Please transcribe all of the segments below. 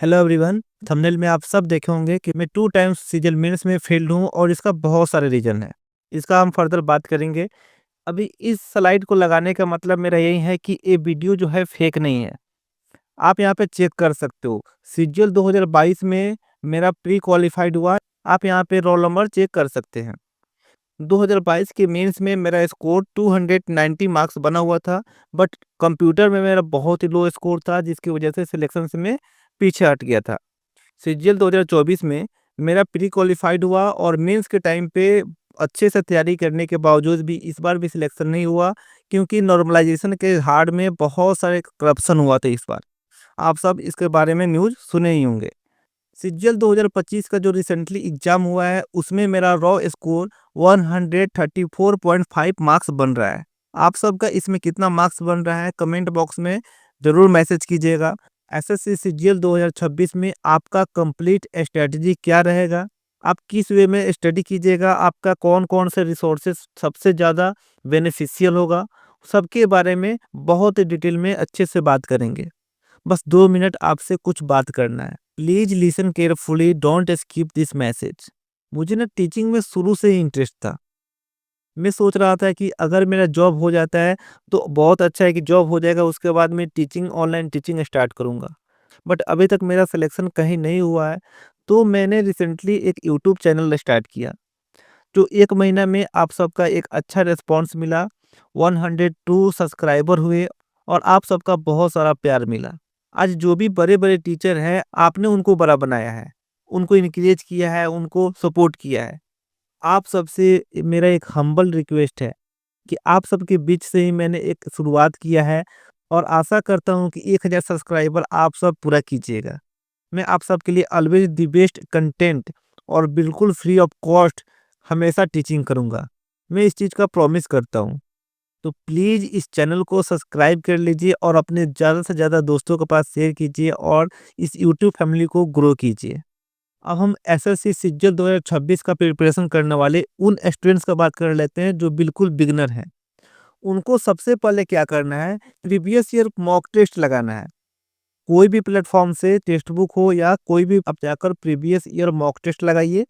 Hello everyone. Thumbnail में आप सब देखे होंगे कि मैं 2 टाइम्स सीजीएल मेंस में फेल्ड हूँ और इसका बहुत सारे रीज़न है। इसका हम फर्दर बात करेंगे। अभी इस स्लाइड को लगाने का मतलब मेरा यही है कि ये वीडियो जो है फेक नहीं है। आप यहाँ पे चेक कर सकते हो। सीजीएल 2022 में मेरा प्री क्वालिफाइड हुआ। आप यहाँ पे रोल नंबर चेक कर सकते हैं। 2022 के मेंस में मेरा स्कोर 290 मार्क्स बना हुआ था, बट कंप्यूटर में मेरा बहुत ही लो स्कोर था, जिसकी वजह से सिलेक्शन से मैं पीछे हट गया था। सीजीएल 2024 में मेरा प्री क्वालिफाइड हुआ और मेंस के टाइम पे अच्छे से तैयारी करने के बावजूद भी इस बार भी सिलेक्शन नहीं हुआ, क्योंकि नॉर्मलाइजेशन के हार्ड में बहुत सारे करप्शन हुआ था इस बार। आप सब इसके बारे में न्यूज़ सुने ही होंगे। सीजीएल 2025 का जो रिसेंटली एग्ज़ाम हुआ है, उसमें मेरा रॉ स्कोर 134.5 मार्क्स बन रहा है। आप सबका इसमें कितना मार्क्स बन रहा है कमेंट बॉक्स में ज़रूर मैसेज कीजिएगा। एसएससी सीजीएल 2026 में आपका कंप्लीट स्ट्रेटजी क्या रहेगा? आप किस वे में स्टडी कीजिएगा? आपका कौन-कौन से रिसोर्सेज सबसे ज़्यादा बेनिफिशियल होगा? सबके बारे में बहुत ही डिटेल में अच्छे से बात करेंगे। बस 2 मिनट आपसे कुछ बात करना है। Please listen carefully, don't skip this message. मुझे ना टीचिंग में शुरू से ही इंटरेस्ट था। मैं सोच रहा था कि अगर मेरा जॉब हो जाता है तो बहुत अच्छा है कि जॉब हो जाएगा, उसके बाद मैं टीचिंग ऑनलाइन टीचिंग स्टार्ट करूँगा। बट अभी तक मेरा सिलेक्शन कहीं नहीं हुआ है, तो मैंने रिसेंटली एक यूट्यूब चैनल स्टार्ट किया। जो 1 महीना में आप सबका एक अच्छा रिस्पॉन्स मिला, 102 सब्सक्राइबर हुए और आप सबका बहुत सारा प्यार मिला। आज जो भी बड़े-बड़े टीचर हैं, आपने उनको बड़ा बनाया है, उनको एनकरेज किया है, उनको सपोर्ट किया है। आप सबसे मेरा एक हम्बल रिक्वेस्ट है कि आप सबके बीच से ही मैंने एक शुरुआत किया है और आशा करता हूँ कि 1000 सब्सक्राइबर आप सब पूरा कीजिएगा। मैं आप सबके लिए ऑलवेज द बेस्ट कंटेंट और बिल्कुल फ्री ऑफ कॉस्ट हमेशा टीचिंग करूँगा। मैं इस चीज़ का प्रॉमिस करता हूँ। तो प्लीज़ इस चैनल को सब्सक्राइब कर लीजिए और अपने ज़्यादा से ज़्यादा दोस्तों के पास शेयर कीजिए और इस यूट्यूब फैमिली को ग्रो कीजिए। अब हम एसएससी सीजीएल 2026 का प्रिपरेशन करने वाले उन स्टूडेंट्स का बात कर लेते हैं जो बिल्कुल बिगिनर हैं। उनको सबसे पहले क्या करना है, प्रीवियस ईयर मॉक टेस्ट लगाना है। कोई भी प्लेटफॉर्म से टेक्स्ट बुक हो या कोई भी आप जाकर प्रीवियस ईयर मॉक टेस्ट लगाइए।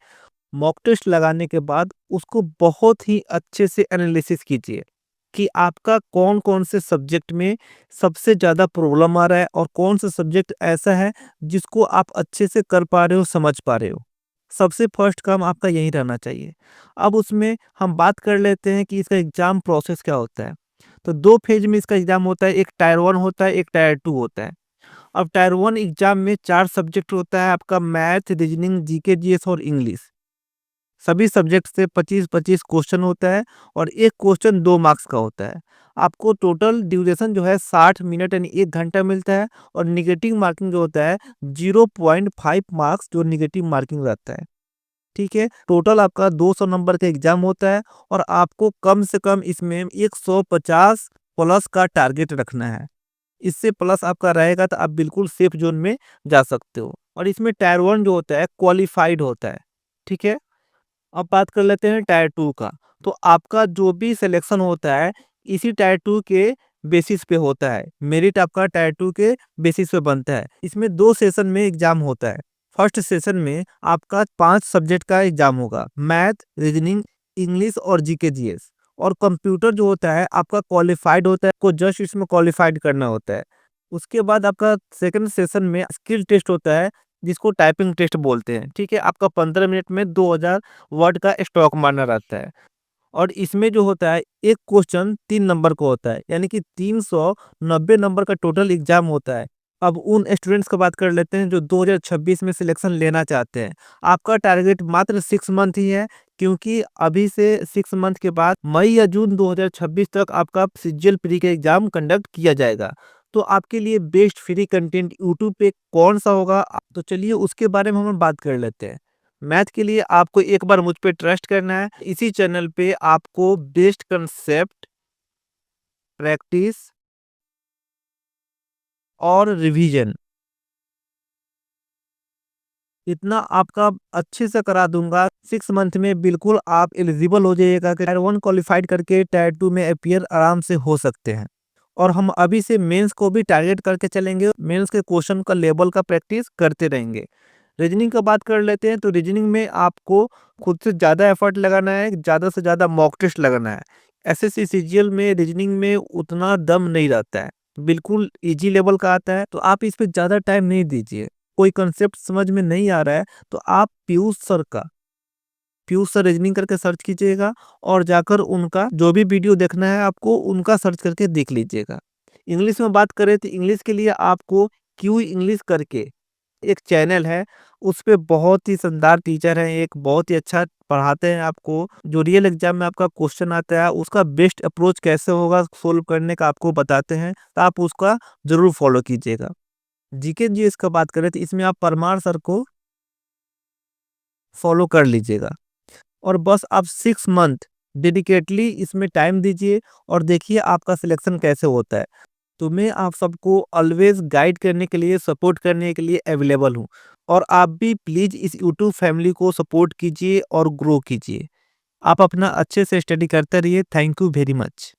मॉक टेस्ट लगाने के बाद उसको बहुत ही अच्छे से एनालिसिस कीजिए कि आपका कौन-कौन से सब्जेक्ट में सबसे ज़्यादा प्रॉब्लम आ रहा है और कौन सा सब्जेक्ट ऐसा है जिसको आप अच्छे से कर पा रहे हो, समझ पा रहे हो। सबसे फर्स्ट काम आपका यही रहना चाहिए। अब उसमें हम बात कर लेते हैं कि इसका एग्ज़ाम प्रोसेस क्या होता है। तो 2 फेज़ में इसका एग्ज़ाम होता है, एक टायर 1 होता है, एक टायर 2 होता है। अब टायर 1 एग्ज़ाम में 4 सब्जेक्ट होता है आपका, मैथ, रीजनिंग, जीके, जीएस और इंग्लिश। सभी सब्जेक्ट से 25-25 क्वेश्चन होता है और एक क्वेश्चन 2 मार्क्स का होता है। आपको टोटल ड्यूरेशन जो है 60 मिनट यानी 1 घंटा मिलता है और नेगेटिव मार्किंग जो होता है 0.5 मार्क्स जो नेगेटिव मार्किंग रहता है। ठीक है? टोटल आपका 200 नंबर का एग्ज़ाम होता है और आपको कम से कम इसमें 150 प्लस का टारगेट रखना है। इससे प्लस आपका रहेगा तो आप बिल्कुल सेफ ज़ोन में जा सकते हो और इसमें टायर 1 जो होता है क्वालिफाइड होता है। ठीक है? अब बात कर लेते हैं टायर 2 का। तो आपका जो भी सिलेक्शन होता है, इसी टायर 2 के बेसिस पे होता है। मेरिट आपका टायर 2 के बेसिस पे बनता है। इसमें 2 सेशन में एग्ज़ाम होता है। फर्स्ट सेशन में आपका 5 सब्जेक्ट का एग्ज़ाम होगा, मैथ, रीजनिंग, इंग्लिश और जीके जीएस। और कंप्यूटर जो होता है आपका क्वालिफाइड होता है, आपको जस्ट इसमें क्वालिफाइड करना होता है। उसके बाद आपका सेकंड सेशन में स्किल टेस्ट होता है, जिसको टाइपिंग टेस्ट बोलते हैं। ठीक है? आपका 15 मिनट में 2000 वर्ड का स्टॉक मारना रहता है और इसमें जो होता है एक क्वेश्चन 3 नंबर का होता है, यानी कि 390 नंबर का टोटल एग्जाम होता है। अब उन स्टूडेंट्स की बात कर लेते हैं जो 2026 में सिलेक्शन लेना चाहते हैं। आपका टारगेट मात्र 6 मंथ ही है, क्योंकि अभी से 6 मंथ के बाद मई या जून 2026 तक आपका सीजीएल प्री का एग्जाम कंडक्ट किया जाएगा। तो आपके लिए बेस्ट फ्री कंटेंट यूट्यूब पे कौन सा होगा? तो चलिए उसके बारे में हम बात कर लेते हैं। मैथ के लिए आपको एक बार मुझ पे ट्रस्ट करना है। इसी चैनल पे आपको बेस्ट कंसेप्ट, प्रैक्टिस और रिवीजन इतना आपका अच्छे से करा दूँगा। 6 मंथ में बिल्कुल आप एलिजिबल हो जाइएगा कि टायर 1 क्वालिफाइड करके टायर 2 में अपीयर आराम से हो सकते हैं। और हम अभी से मेंस को भी टारगेट करके चलेंगे, मेंस के क्वेश्चन का लेवल का प्रैक्टिस करते रहेंगे। रीजनिंग का बात कर लेते हैं, तो रीजनिंग में आपको खुद से ज़्यादा एफर्ट लगाना है, ज़्यादा से ज़्यादा मॉक टेस्ट लगाना है। एसएससी सीजीएल में रीजनिंग में उतना दम नहीं रहता है, बिल्कुल ईजी लेवल का आता है, तो आप इस पे ज़्यादा टाइम नहीं दीजिए। कोई कंसेप्ट समझ में नहीं आ रहा है, तो आप पीयूष सर रीजनिंग करके सर्च कीजिएगा और जाकर उनका जो भी वीडियो देखना है आपको, उनका सर्च करके देख लीजिएगा। इंग्लिश में बात करें तो इंग्लिश के लिए आपको क्यू इंग्लिश करके एक चैनल है, उस पे बहुत ही शानदार टीचर हैं, एक बहुत ही अच्छा पढ़ाते हैं आपको। जो रियल एग्जाम में आपका क्वेश्चन आता है, उसका बेस्ट अप्रोच कैसे होगा सोल्व करने का आपको बताते हैं, तो आप उसका ज़रूर फॉलो कीजिएगा। जीके जीएस का बात करें तो इसमें आप परमार सर को फॉलो कर लीजिएगा और बस आप 6 मंथ डेडिकेटली इसमें टाइम दीजिए और देखिए आपका सिलेक्शन कैसे होता है। तो मैं आप सबको ऑलवेज गाइड करने के लिए, सपोर्ट करने के लिए अवेलेबल हूँ और आप भी प्लीज़ इस यूट्यूब फैमिली को सपोर्ट कीजिए और ग्रो कीजिए। आप अपना अच्छे से स्टडी करते रहिए। Thank you very much.